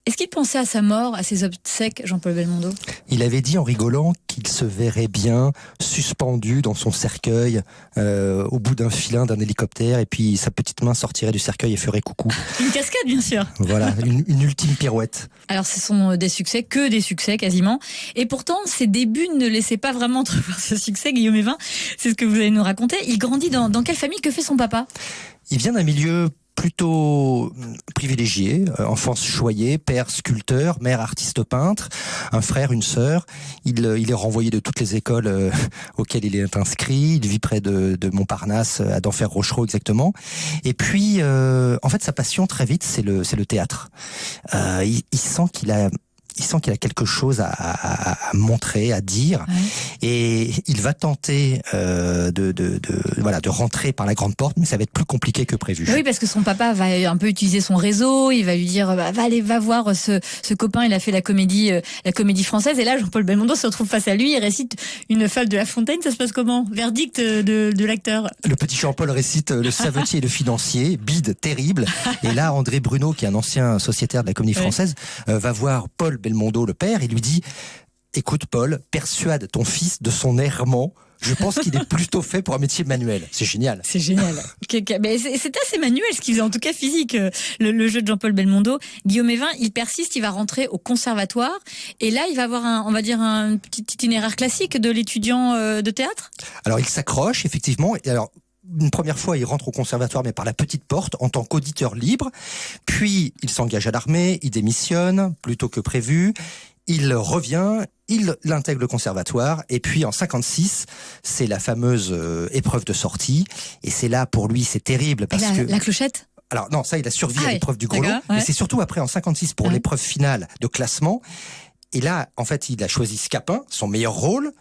Est-ce qu'il pensait à sa mort, à ses obsèques, Jean-Paul Belmondo? Il avait dit en rigolant qu'il se verrait bien suspendu dans son cercueil au bout d'un filin d'un hélicoptère, et puis sa petite main sortirait du cercueil et ferait coucou. Une cascade, bien sûr. Voilà, une ultime pirouette. Alors, ce sont des succès, que des succès quasiment. Et pourtant, ses débuts ne laissaient pas vraiment entrevoir ce succès, Guillaume Evin. C'est ce que vous allez nous raconter. Il grandit dans quelle famille? Que fait son papa? Il vient d'un milieu plutôt privilégié, enfance choyée, père sculpteur, mère artiste peintre, un frère, une sœur. Il est renvoyé de toutes les écoles auxquelles il est inscrit. Il vit près de Montparnasse, à Denfert-Rochereau exactement. Et puis, en fait, sa passion très vite, c'est le théâtre. Il sent qu'il a quelque chose à montrer, à dire, et il va tenter de rentrer par la grande porte, mais ça va être plus compliqué que prévu. Oui, parce que son papa va un peu utiliser son réseau, il va lui dire va voir ce copain, il a fait la comédie française, et là Jean-Paul Belmondo se retrouve face à lui, il récite une fable de La Fontaine. Ça se passe comment? Verdict de l'acteur? Le petit Jean-Paul récite le savetier et le financier, bide terrible, et là André Bruno, qui est un ancien sociétaire de la Comédie Française, va voir Paul Belmondo, le père, et lui dit: écoute Paul, persuade ton fils de son errement. Je pense qu'il est plutôt fait pour un métier manuel. C'est génial. C'est génial. Mais c'est assez manuel, ce qu'il faisait, en tout cas physique, le jeu de Jean-Paul Belmondo. Guillaume Evin, il persiste, il va rentrer au conservatoire, et là il va avoir un petit itinéraire classique de l'étudiant de théâtre. Alors il s'accroche effectivement. Alors une première fois, il rentre au conservatoire, mais par la petite porte, en tant qu'auditeur libre. Puis, il s'engage à l'armée, il démissionne, plutôt que prévu. Il revient, il intègre le conservatoire. Et puis, en 56, c'est la fameuse épreuve de sortie. Et c'est là, pour lui, c'est terrible. Parce que la clochette? Alors, non, ça, il a survécu à l'épreuve du gros lot. Mais c'est surtout après, en 56, pour l'épreuve finale de classement. Et là, en fait, il a choisi Scapin, son meilleur rôle.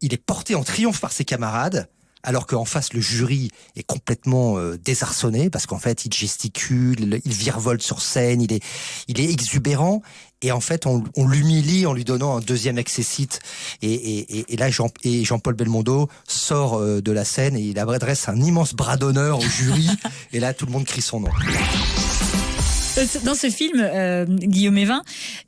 Il est porté en triomphe par ses camarades, alors qu'en face, le jury est complètement désarçonné, parce qu'en fait, il gesticule, il virevolte sur scène, il est exubérant, et en fait, on l'humilie en lui donnant un deuxième accessit. Et là, Jean-Paul Belmondo sort de la scène, et il adresse un immense bras d'honneur au jury, et là, tout le monde crie son nom. Dans ce film, Guillaume Evin,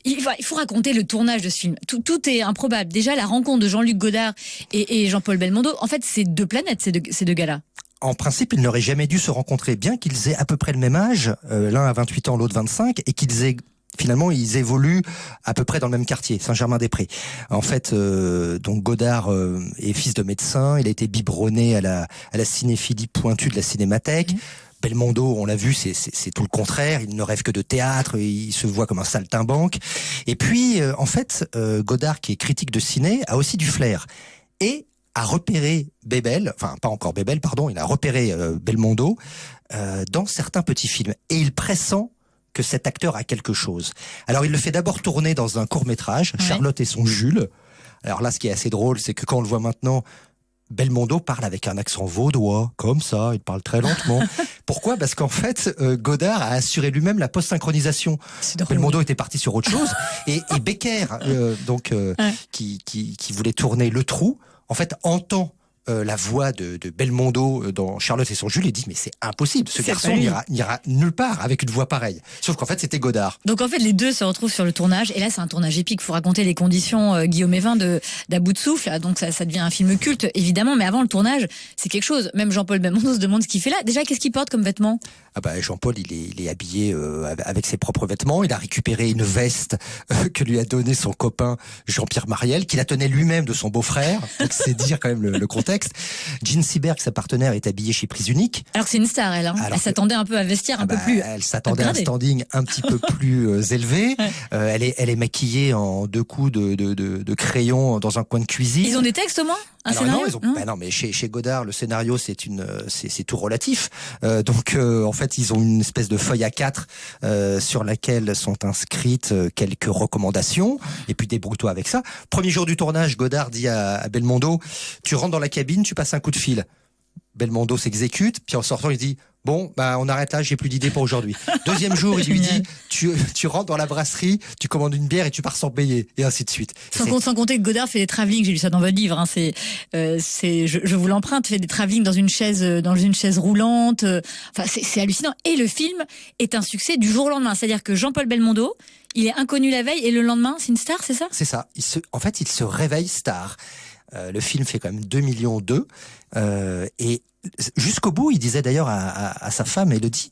il faut raconter le tournage de ce film. Tout est improbable. Déjà, la rencontre de Jean-Luc Godard et Jean-Paul Belmondo, en fait, c'est deux planètes, ces deux gars-là. En principe, ils n'auraient jamais dû se rencontrer, bien qu'ils aient à peu près le même âge, l'un a 28 ans, l'autre 25, et finalement, ils évoluent à peu près dans le même quartier, Saint-Germain-des-Prés. En fait, donc Godard est fils de médecin, il a été biberonné à la cinéphilie pointue de la Cinémathèque. Belmondo, on l'a vu, c'est tout le contraire. Il ne rêve que de théâtre, il se voit comme un saltimbanque. Et puis, en fait, Godard, qui est critique de ciné, a aussi du flair. Et a repéré Bébel, enfin pas encore Bébel, pardon, il a repéré Belmondo dans certains petits films. Et il pressent que cet acteur a quelque chose. Alors il le fait d'abord tourner dans un court-métrage, Charlotte et son Jules. Alors là, ce qui est assez drôle, c'est que quand on le voit maintenant, Belmondo parle avec un accent vaudois, comme ça, il parle très lentement. Pourquoi? Parce qu'en fait, Godard a assuré lui-même la post-synchronisation. Belmondo était parti sur autre chose. Et Becker, qui voulait tourner Le Trou, en fait, entend la voix de Belmondo dans Charlotte et son Jules, et dit mais c'est impossible, ce garçon n'ira nulle part avec une voix pareille. Sauf qu'en fait c'était Godard. Donc en fait les deux se retrouvent sur le tournage, et là c'est un tournage épique. Il faut raconter les conditions, Guillaume Evin, d'À bout de souffle. Donc ça devient un film culte évidemment, mais avant le tournage c'est quelque chose. Même Jean-Paul Belmondo se demande ce qu'il fait là. Déjà, qu'est-ce qu'il porte comme vêtements? Jean-Paul il est habillé avec ses propres vêtements. Il a récupéré une veste que lui a donnée son copain Jean-Pierre Mariel, qu'il a tenait lui-même de son beau-frère. Donc c'est dire quand même le contexte. Jean Seberg, sa partenaire, est habillée chez Prise Unique. Alors c'est une star, elle. Elle s'attendait un peu à vestiaire un peu plus. Elle s'attendait à un standing un petit peu plus élevé. Elle est maquillée en 2 coups de crayon dans un coin de cuisine. Ils ont des textes au moins? Non, mais chez Godard, le scénario c'est tout relatif. Donc en fait, ils ont une espèce de feuille A4 sur laquelle sont inscrites quelques recommandations. Et puis débrouille-toi avec ça. Premier jour du tournage, Godard dit à Belmondo: tu rentres dans la cabine, tu passes un coup de fil. Belmondo s'exécute, puis en sortant il dit: bon, bah on arrête là, j'ai plus d'idées pour aujourd'hui. Deuxième jour, il lui dit, tu rentres dans la brasserie, tu commandes une bière et tu pars sans payer, et ainsi de suite. Sans compter que Godard fait des travelling, j'ai lu ça dans votre livre, hein, je vous l'emprunte, fait des travelling dans une chaise roulante, enfin c'est hallucinant. Et le film est un succès du jour au lendemain, c'est-à-dire que Jean-Paul Belmondo, il est inconnu la veille et le lendemain, c'est une star, c'est ça ? C'est ça. En fait, il se réveille star. Le film fait quand même 2,2 millions et jusqu'au bout, il disait d'ailleurs à sa femme, Élodie,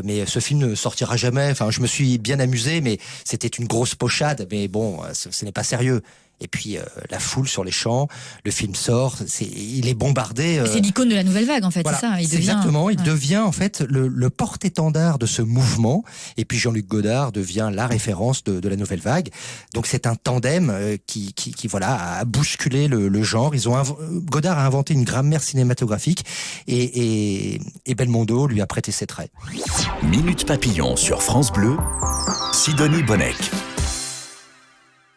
mais ce film ne sortira jamais. Enfin, je me suis bien amusé, mais c'était une grosse pochade. Mais bon, ce n'est pas sérieux. Et puis la foule sur les champs, le film sort, il est bombardé. C'est l'icône de la nouvelle vague en fait, voilà, c'est ça. Il devient en fait le porte-étendard de ce mouvement. Et puis Jean-Luc Godard devient la référence de la nouvelle vague. Donc c'est un tandem qui voilà a bousculé le genre. Godard a inventé une grammaire cinématographique et Belmondo lui a prêté ses traits. Minute Papillon sur France Bleu, Sidonie Bonnec.